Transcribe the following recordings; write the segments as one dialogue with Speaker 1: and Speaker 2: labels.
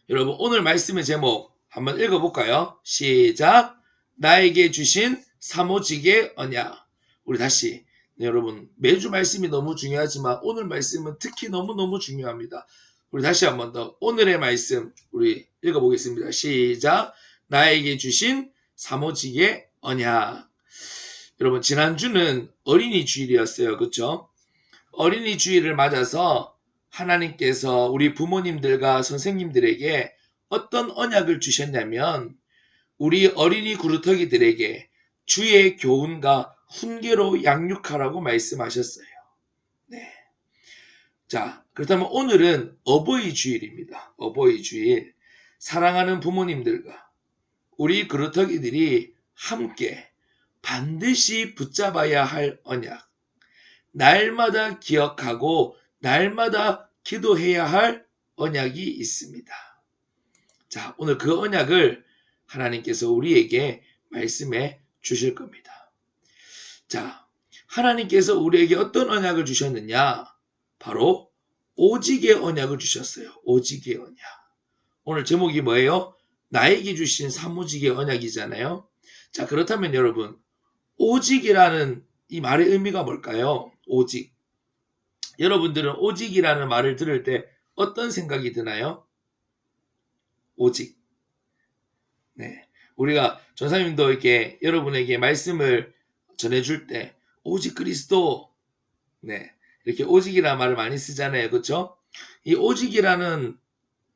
Speaker 1: 여러분 오늘 말씀의 제목 한번 읽어볼까요? 시작. 나에게 주신 사모직의 언약. 우리 다시 여러분 매주 말씀이 너무 중요하지만 오늘 말씀은 특히 너무너무 중요합니다. 우리 다시 한번 더 오늘의 말씀 우리 읽어보겠습니다. 시작. 나에게 주신 사모직의 언약. 여러분 지난주는 어린이 주일이었어요. 그렇죠? 어린이 주일을 맞아서 하나님께서 우리 부모님들과 선생님들에게 어떤 언약을 주셨냐면 우리 어린이 구루터기들에게 주의 교훈과 훈계로 양육하라고 말씀하셨어요. 네. 자, 그렇다면 오늘은 어버이 주일입니다. 어버이 주일. 사랑하는 부모님들과 우리 구루터기들이 함께 반드시 붙잡아야 할 언약. 날마다 기억하고 날마다 기도해야 할 언약이 있습니다. 자, 오늘 그 언약을 하나님께서 우리에게 말씀해 주실 겁니다. 자, 하나님께서 우리에게 어떤 언약을 주셨느냐? 바로 오직의 언약을 주셨어요. 오직의 언약. 오늘 제목이 뭐예요? 나에게 주신 사무직의 언약이잖아요. 자, 그렇다면 여러분, 오직이라는 이 말의 의미가 뭘까요? 오직. 여러분들은 오직이라는 말을 들을 때 어떤 생각이 드나요? 오직. 네. 우리가 전사님도 이렇게 여러분에게 말씀을 전해줄 때 오직 그리스도. 네. 이렇게 오직이라는 말을 많이 쓰잖아요. 그렇죠? 이 오직이라는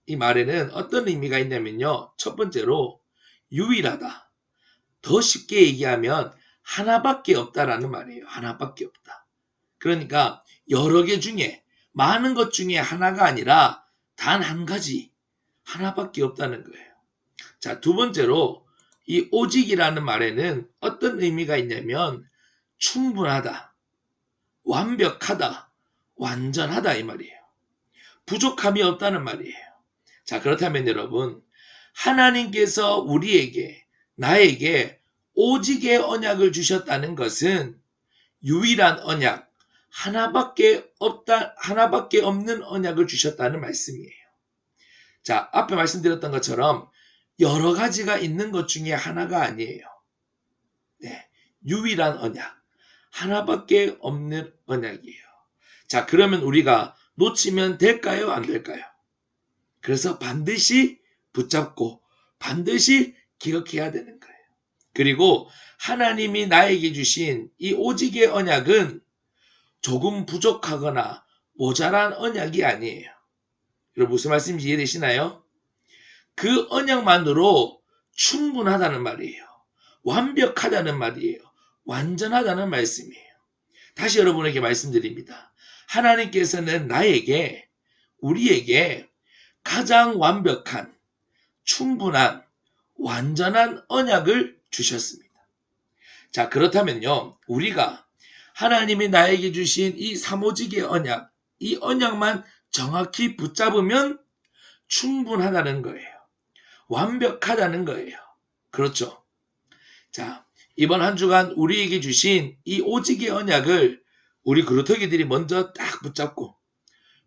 Speaker 1: 이 말에는 어떤 의미가 있냐면요. 첫 번째로 유일하다. 더 쉽게 얘기하면 하나밖에 없다라는 말이에요. 하나밖에 없다. 그러니까 여러 개 중에 많은 것 중에 하나가 아니라 단 한 가지 하나밖에 없다는 거예요. 자, 두 번째로 이 오직이라는 말에는 어떤 의미가 있냐면 충분하다, 완벽하다, 완전하다 이 말이에요. 부족함이 없다는 말이에요. 자, 그렇다면 여러분 하나님께서 우리에게 나에게 오직의 언약을 주셨다는 것은 유일한 언약, 하나밖에 없는 언약을 주셨다는 말씀이에요. 자, 앞에 말씀드렸던 것처럼 여러 가지가 있는 것 중에 하나가 아니에요. 네, 유일한 언약, 하나밖에 없는 언약이에요. 자, 그러면 우리가 놓치면 될까요? 안 될까요? 그래서 반드시 붙잡고 반드시 기억해야 되는 거예요. 그리고 하나님이 나에게 주신 이 오직의 언약은 조금 부족하거나 모자란 언약이 아니에요. 여러분 무슨 말씀인지 이해되시나요? 그 언약만으로 충분하다는 말이에요. 완벽하다는 말이에요. 완전하다는 말씀이에요. 다시 여러분에게 말씀드립니다. 하나님께서는 나에게, 우리에게 가장 완벽한, 충분한, 완전한 언약을 주셨습니다. 자, 그렇다면요, 우리가 하나님이 나에게 주신 이 사모직의 언약, 이 언약만 정확히 붙잡으면 충분하다는 거예요. 완벽하다는 거예요. 그렇죠? 자, 이번 한 주간 우리에게 주신 이 오직의 언약을 우리 그루터기들이 먼저 딱 붙잡고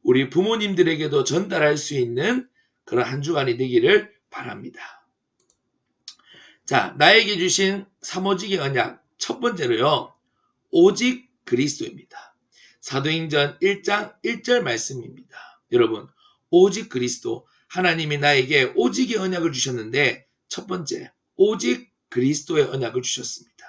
Speaker 1: 우리 부모님들에게도 전달할 수 있는 그런 한 주간이 되기를 바랍니다. 자, 나에게 주신 사모직의 언약 첫 번째로요. 오직 그리스도입니다. 사도행전 1장 1절 말씀입니다. 여러분, 오직 그리스도, 하나님이 나에게 오직의 언약을 주셨는데 첫 번째, 오직 그리스도의 언약을 주셨습니다.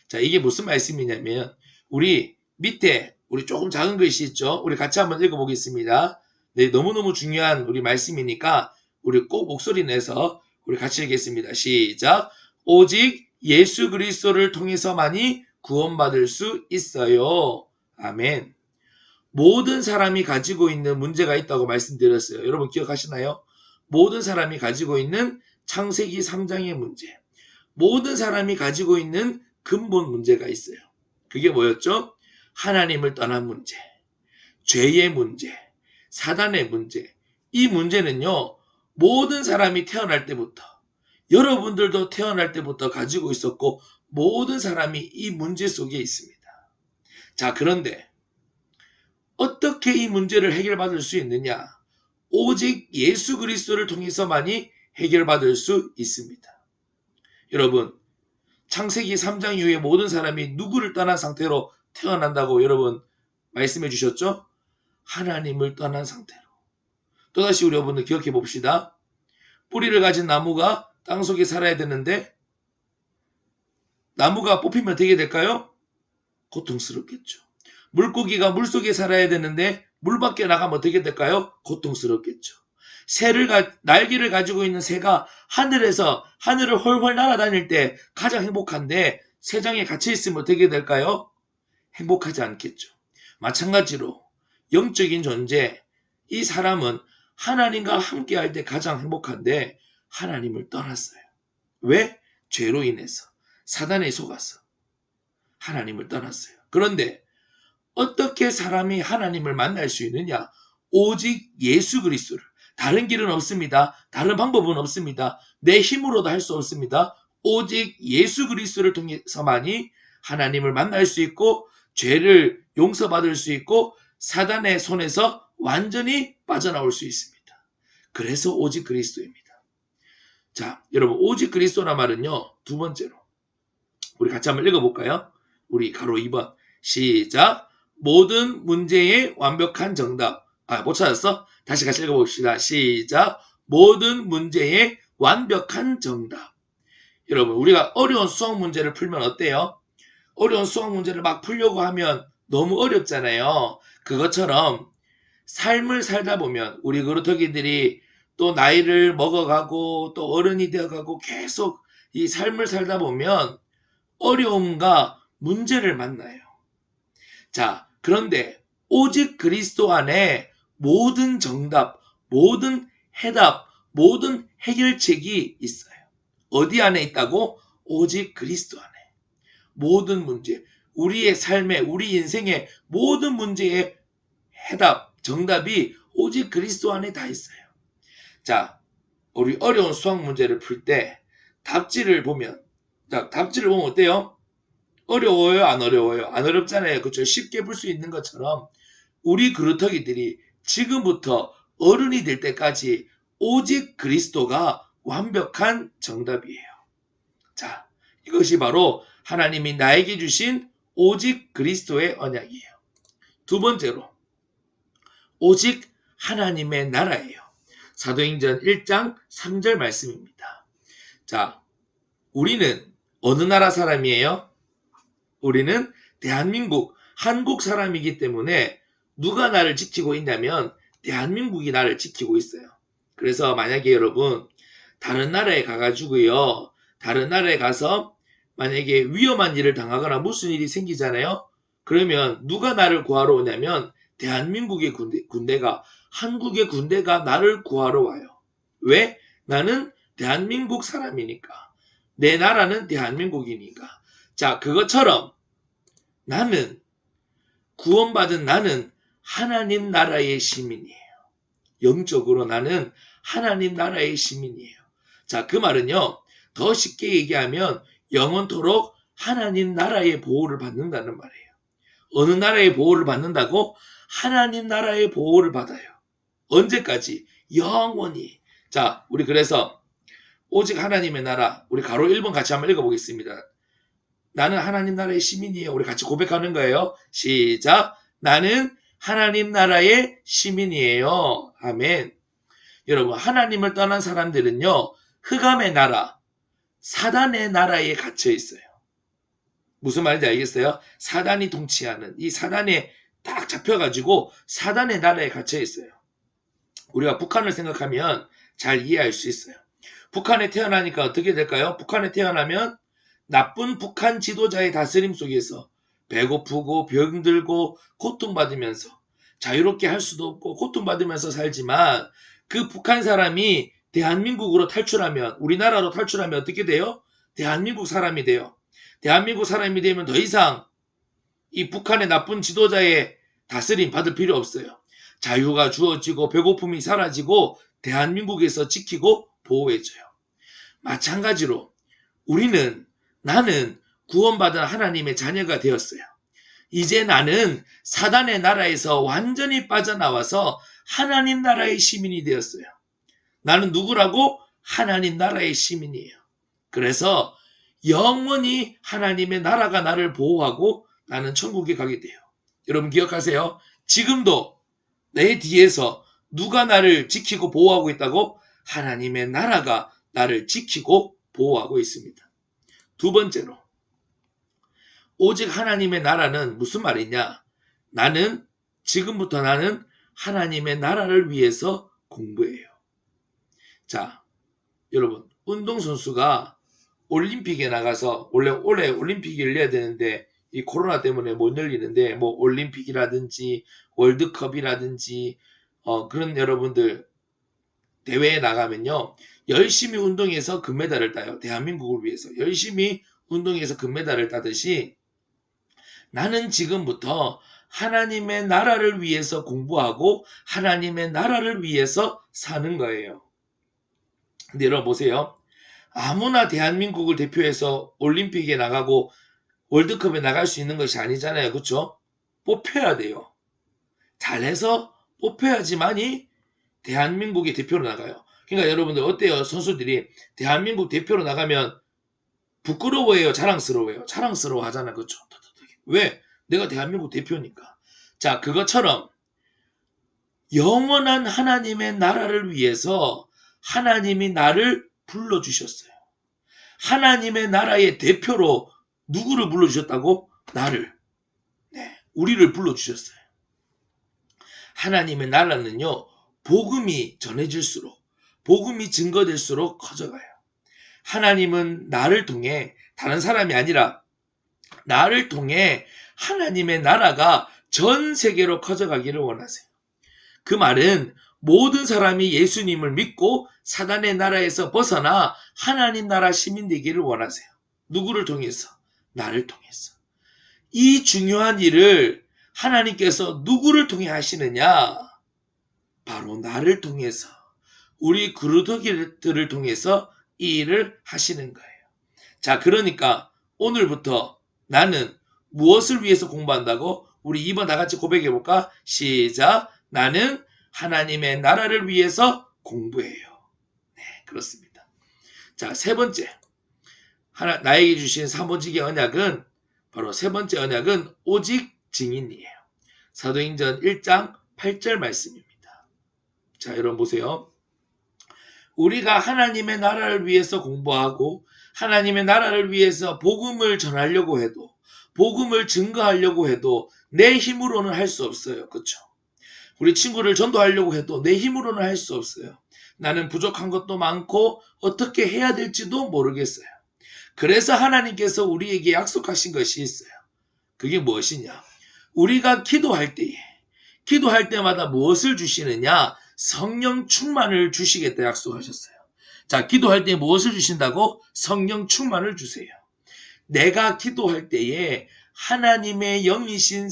Speaker 1: 자, 이게 무슨 말씀이냐면 우리 밑에 우리 조금 작은 글씨 있죠? 우리 같이 한번 읽어보겠습니다. 네, 너무너무 중요한 우리 말씀이니까 우리 꼭 목소리 내서 우리 같이 읽겠습니다. 시작. 오직 예수 그리스도를 통해서만이 구원받을 수 있어요. 아멘. 모든 사람이 가지고 있는 문제가 있다고 말씀드렸어요. 여러분 기억하시나요? 모든 사람이 가지고 있는 창세기 3장의 문제. 모든 사람이 가지고 있는 근본 문제가 있어요. 그게 뭐였죠? 하나님을 떠난 문제, 죄의 문제, 사단의 문제. 이 문제는요, 모든 사람이 태어날 때부터, 여러분들도 태어날 때부터 가지고 있었고, 모든 사람이 이 문제 속에 있습니다. 자, 그런데 어떻게 이 문제를 해결받을 수 있느냐? 오직 예수 그리스도를 통해서만이 해결받을 수 있습니다. 여러분, 창세기 3장 이후에 모든 사람이 누구를 떠난 상태로 태어난다고 여러분 말씀해 주셨죠? 하나님을 떠난 상태로. 또다시 우리 여러분들 기억해 봅시다. 뿌리를 가진 나무가 땅속에 살아야 되는데 나무가 뽑히면 어떻게 될까요? 고통스럽겠죠. 물고기가 물속에 살아야 되는데 물 밖에 나가면 어떻게 될까요? 고통스럽겠죠. 날개를 가지고 있는 새가 하늘을 훨훨 날아다닐 때 가장 행복한데 새장에 갇혀 있으면 어떻게 될까요? 행복하지 않겠죠. 마찬가지로 영적인 존재, 이 사람은 하나님과 함께 할 때 가장 행복한데 하나님을 떠났어요. 왜? 죄로 인해서, 사단에 속아서 하나님을 떠났어요. 그런데 어떻게 사람이 하나님을 만날 수 있느냐? 오직 예수 그리스도를. 다른 길은 없습니다. 다른 방법은 없습니다. 내 힘으로도 할 수 없습니다. 오직 예수 그리스도를 통해서만이 하나님을 만날 수 있고 죄를 용서받을 수 있고 사단의 손에서 완전히 빠져나올 수 있습니다. 그래서 오직 그리스도입니다. 자, 여러분, 오직 그리스도란 말은요, 두 번째로 우리 같이 한번 읽어볼까요? 우리 가로 2번 시작. 모든 문제의 완벽한 정답. 못 찾았어? 다시 같이 읽어봅시다. 시작. 모든 문제의 완벽한 정답. 여러분, 우리가 어려운 수학 문제를 풀면 어때요? 어려운 수학 문제를 막 풀려고 하면 너무 어렵잖아요. 그것처럼 삶을 살다 보면 우리 그루터기들이 또 나이를 먹어가고 또 어른이 되어가고 계속 이 삶을 살다 보면 어려움과 문제를 만나요. 자, 그런데 오직 그리스도 안에 모든 정답, 모든 해답, 모든 해결책이 있어요. 어디 안에 있다고? 오직 그리스도 안에. 모든 문제, 우리의 삶에, 우리 인생의 모든 문제의 해답, 정답이 오직 그리스도 안에 다 있어요. 자, 우리 어려운 수학 문제를 풀 때 답지를 보면 어때요? 어려워요? 안 어려워요? 안 어렵잖아요. 그렇죠? 쉽게 풀 수 있는 것처럼 우리 그루터기들이 지금부터 어른이 될 때까지 오직 그리스도가 완벽한 정답이에요. 자, 이것이 바로 하나님이 나에게 주신 오직 그리스도의 언약이에요. 두 번째로 오직 하나님의 나라예요. 사도행전 1장 3절 말씀입니다. 자, 우리는 어느 나라 사람이에요? 우리는 대한민국, 한국 사람이기 때문에 누가 나를 지키고 있냐면 대한민국이 나를 지키고 있어요. 그래서 만약에 여러분 다른 나라에 가가지고요, 다른 나라에 가서 만약에 위험한 일을 당하거나 무슨 일이 생기잖아요. 그러면 누가 나를 구하러 오냐면 대한민국의 군대가, 한국의 군대가 나를 구하러 와요. 왜? 나는 대한민국 사람이니까. 내 나라는 대한민국이니까. 자, 그것처럼 나는, 구원받은 나는 하나님 나라의 시민이에요. 영적으로 나는 하나님 나라의 시민이에요. 자, 그 말은요, 더 쉽게 얘기하면 영원토록 하나님 나라의 보호를 받는다는 말이에요. 어느 나라의 보호를 받는다고? 하나님 나라의 보호를 받아요. 언제까지? 영원히. 자, 우리 그래서 오직 하나님의 나라, 우리 가로 1번 같이 한번 읽어보겠습니다. 나는 하나님 나라의 시민이에요. 우리 같이 고백하는 거예요. 시작. 나는 하나님 나라의 시민이에요. 아멘. 여러분, 하나님을 떠난 사람들은요, 흑암의 나라, 사단의 나라에 갇혀 있어요. 무슨 말인지 알겠어요? 사단이 통치하는, 이 사단에 딱 잡혀가지고 사단의 나라에 갇혀 있어요. 우리가 북한을 생각하면 잘 이해할 수 있어요. 북한에 태어나니까 어떻게 될까요? 북한에 태어나면 나쁜 북한 지도자의 다스림 속에서 배고프고 병들고 고통받으면서 자유롭게 할 수도 없고 고통받으면서 살지만 그 북한 사람이 대한민국으로 탈출하면, 우리나라로 탈출하면 어떻게 돼요? 대한민국 사람이 돼요. 대한민국 사람이 되면 더 이상 이 북한의 나쁜 지도자의 다스림 받을 필요 없어요. 자유가 주어지고 배고픔이 사라지고 대한민국에서 지키고 보호해줘요. 마찬가지로 나는 구원받은 하나님의 자녀가 되었어요. 이제 나는 사단의 나라에서 완전히 빠져나와서 하나님 나라의 시민이 되었어요. 나는 누구라고? 하나님 나라의 시민이에요. 그래서 영원히 하나님의 나라가 나를 보호하고 나는 천국에 가게 돼요. 여러분 기억하세요. 지금도 내 뒤에서 누가 나를 지키고 보호하고 있다고? 하나님의 나라가 나를 지키고 보호하고 있습니다. 두 번째로, 오직 하나님의 나라는 무슨 말이냐? 지금부터 나는 하나님의 나라를 위해서 공부해요. 자, 여러분, 운동선수가 올림픽에 나가서, 원래 올해 올림픽이 열려야 되는데, 이 코로나 때문에 못 열리는데, 뭐, 올림픽이라든지, 월드컵이라든지, 그런 여러분들, 대회에 나가면요, 열심히 운동해서 금메달을 따요. 대한민국을 위해서. 열심히 운동해서 금메달을 따듯이, 나는 지금부터 하나님의 나라를 위해서 공부하고 하나님의 나라를 위해서 사는 거예요. 근데 여러분 보세요. 아무나 대한민국을 대표해서 올림픽에 나가고 월드컵에 나갈 수 있는 것이 아니잖아요. 그렇죠? 뽑혀야 돼요. 잘해서 뽑혀야지만이 대한민국의 대표로 나가요. 그러니까 여러분들 어때요? 선수들이 대한민국 대표로 나가면 부끄러워해요? 자랑스러워해요? 자랑스러워 하잖아요. 그렇죠? 왜? 내가 대한민국 대표니까. 자, 그것처럼 영원한 하나님의 나라를 위해서 하나님이 나를 불러주셨어요. 하나님의 나라의 대표로 누구를 불러주셨다고? 나를. 네, 우리를 불러주셨어요. 하나님의 나라는요, 복음이 전해질수록, 복음이 증거될수록 커져가요. 하나님은 나를 통해, 다른 사람이 아니라 나를 통해 하나님의 나라가 전 세계로 커져가기를 원하세요. 그 말은 모든 사람이 예수님을 믿고 사단의 나라에서 벗어나 하나님 나라 시민 되기를 원하세요. 누구를 통해서? 나를 통해서. 이 중요한 일을 하나님께서 누구를 통해 하시느냐? 바로 나를 통해서, 우리 그루터기들을 통해서 이 일을 하시는 거예요. 자, 그러니까 오늘부터 나는 무엇을 위해서 공부한다고? 우리 2번 다 같이 고백해 볼까? 시작. 나는 하나님의 나라를 위해서 공부해요. 네, 그렇습니다. 자, 세 번째. 나에게 주신 사모직의 언약은, 바로 세 번째 언약은 오직 증인이에요. 사도행전 1장 8절 말씀입니다. 자, 여러분 보세요. 우리가 하나님의 나라를 위해서 공부하고 하나님의 나라를 위해서 복음을 전하려고 해도, 복음을 증거하려고 해도 내 힘으로는 할 수 없어요. 그렇죠? 우리 친구를 전도하려고 해도 내 힘으로는 할 수 없어요. 나는 부족한 것도 많고 어떻게 해야 될지도 모르겠어요. 그래서 하나님께서 우리에게 약속하신 것이 있어요. 그게 무엇이냐? 우리가 기도할 때마다 무엇을 주시느냐? 성령 충만을 주시겠다 약속하셨어요. 자, 기도할 때 무엇을 주신다고? 성령 충만을 주세요. 내가 기도할 때에 하나님의 영이신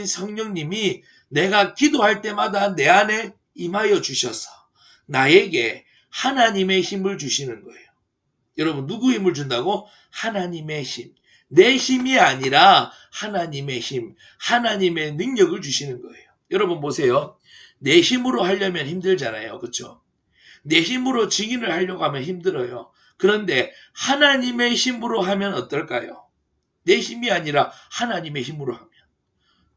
Speaker 1: 성령님이 내가 기도할 때마다 내 안에 임하여 주셔서 나에게 하나님의 힘을 주시는 거예요. 여러분, 누구 힘을 준다고? 하나님의 힘. 내 힘이 아니라 하나님의 힘, 하나님의 능력을 주시는 거예요. 여러분 보세요. 내 힘으로 하려면 힘들잖아요. 그렇죠? 내 힘으로 증인을 하려고 하면 힘들어요. 그런데 하나님의 힘으로 하면 어떨까요? 내 힘이 아니라 하나님의 힘으로 하면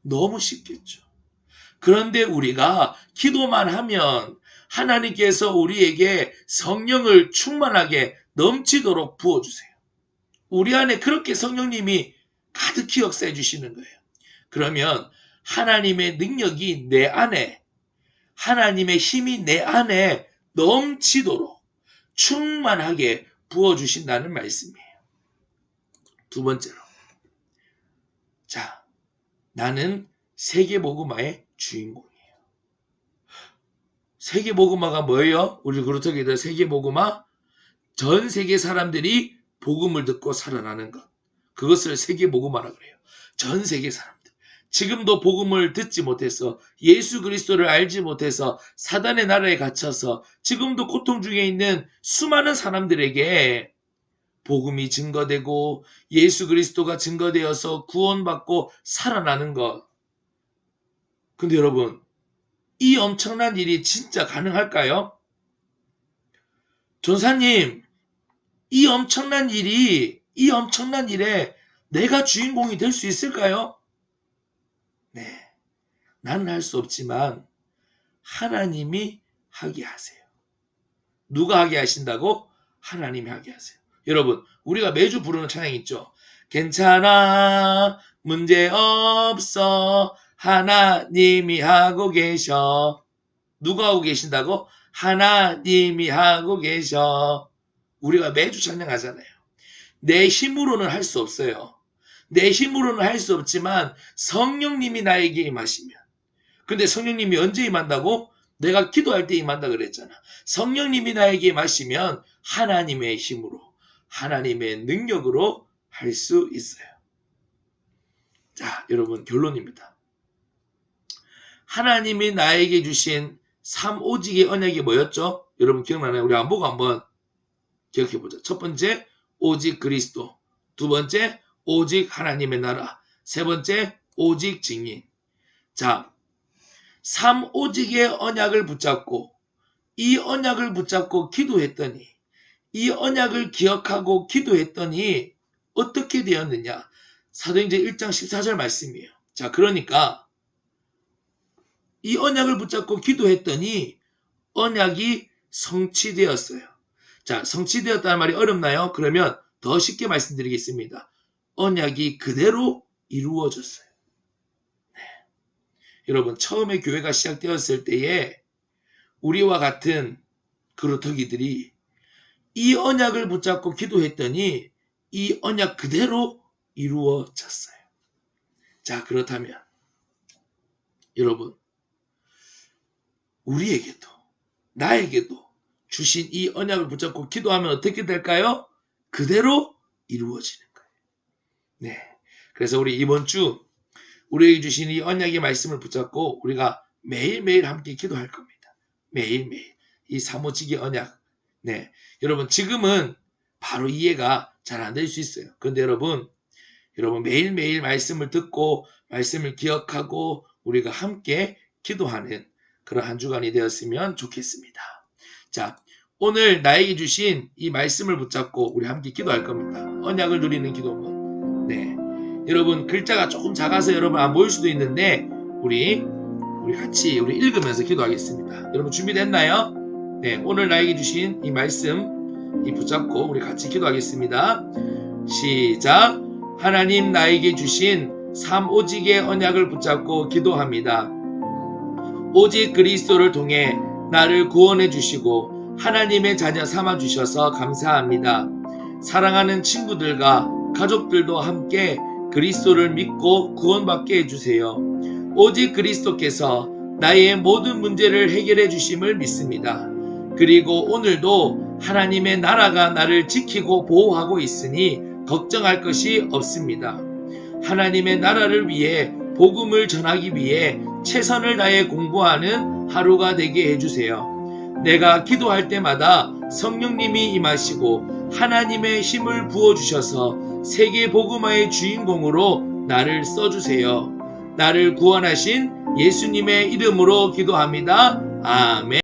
Speaker 1: 너무 쉽겠죠. 그런데 우리가 기도만 하면 하나님께서 우리에게 성령을 충만하게 넘치도록 부어주세요. 우리 안에 그렇게 성령님이 가득히 역사해 주시는 거예요. 그러면 하나님의 능력이 내 안에, 하나님의 힘이 내 안에 넘치도록 충만하게 부어주신다는 말씀이에요. 두 번째로, 자, 나는 세계복음화의 주인공이에요. 세계복음화가 뭐예요? 우리 그루터기들 세계복음화, 전 세계 사람들이 복음을 듣고 살아나는 것. 그것을 세계복음화라고 그래요. 전 세계 사람들. 지금도 복음을 듣지 못해서, 예수 그리스도를 알지 못해서 사단의 나라에 갇혀서 지금도 고통 중에 있는 수많은 사람들에게 복음이 증거되고 예수 그리스도가 증거되어서 구원받고 살아나는 것. 근데 여러분, 이 엄청난 일이 진짜 가능할까요? 전사님, 이 엄청난 일에 내가 주인공이 될 수 있을까요? 네, 나는 할 수 없지만 하나님이 하게 하세요. 누가 하게 하신다고? 하나님이 하게 하세요. 여러분, 우리가 매주 부르는 찬양 있죠? 괜찮아, 문제없어, 하나님이 하고 계셔. 누가 하고 계신다고? 하나님이 하고 계셔. 우리가 매주 찬양하잖아요. 내 힘으로는 할 수 없어요. 내 힘으로는 할 수 없지만 성령님이 나에게 임하시면. 근데 성령님이 언제 임한다고? 내가 기도할 때 임한다 그랬잖아. 성령님이 나에게 임하시면 하나님의 힘으로, 하나님의 능력으로 할 수 있어요. 자, 여러분, 결론입니다. 하나님이 나에게 주신 3오직의 언약이 뭐였죠? 여러분 기억나나요? 우리 안 보고 한번 기억해보자. 첫 번째, 오직 그리스도. 두 번째, 오직 하나님의 나라. 세 번째, 오직 증인. 자, 3오직의 언약을 붙잡고, 이 언약을 붙잡고 기도했더니, 이 언약을 기억하고 기도했더니 어떻게 되었느냐? 사도행전 1장 14절 말씀이에요. 자, 그러니까 이 언약을 붙잡고 기도했더니 언약이 성취되었어요. 자, 성취되었다는 말이 어렵나요? 그러면 더 쉽게 말씀드리겠습니다. 언약이 그대로 이루어졌어요. 네. 여러분, 처음에 교회가 시작되었을 때에 우리와 같은 그루터기들이 이 언약을 붙잡고 기도했더니 이 언약 그대로 이루어졌어요. 자, 그렇다면 여러분, 우리에게도 나에게도 주신 이 언약을 붙잡고 기도하면 어떻게 될까요? 그대로 이루어지는 거예요. 네. 그래서 우리 이번 주 우리에게 주신 이 언약의 말씀을 붙잡고 우리가 매일매일 함께 기도할 겁니다. 매일매일. 이 3오직의 언약. 네. 여러분, 지금은 바로 이해가 잘 안 될 수 있어요. 그런데 여러분 매일매일 말씀을 듣고 말씀을 기억하고 우리가 함께 기도하는 그런 한 주간이 되었으면 좋겠습니다. 자, 오늘 나에게 주신 이 말씀을 붙잡고 우리 함께 기도할 겁니다. 언약을 누리는 기도문. 네. 여러분, 글자가 조금 작아서 여러분 안 보일 수도 있는데 우리 같이 읽으면서 기도하겠습니다. 여러분 준비됐나요? 네, 오늘 나에게 주신 이 말씀 이 붙잡고 우리 같이 기도하겠습니다. 시작. 하나님 나에게 주신 3오직의 언약을 붙잡고 기도합니다. 오직 그리스도를 통해 나를 구원해 주시고 하나님의 자녀 삼아 주셔서 감사합니다. 사랑하는 친구들과 가족들도 함께 그리스도를 믿고 구원받게 해주세요. 오직 그리스도께서 나의 모든 문제를 해결해 주심을 믿습니다. 그리고 오늘도 하나님의 나라가 나를 지키고 보호하고 있으니 걱정할 것이 없습니다. 하나님의 나라를 위해 복음을 전하기 위해 최선을 다해 공부하는 하루가 되게 해주세요. 내가 기도할 때마다 성령님이 임하시고 하나님의 힘을 부어주셔서 세계 복음화의 주인공으로 나를 써주세요. 나를 구원하신 예수님의 이름으로 기도합니다. 아멘.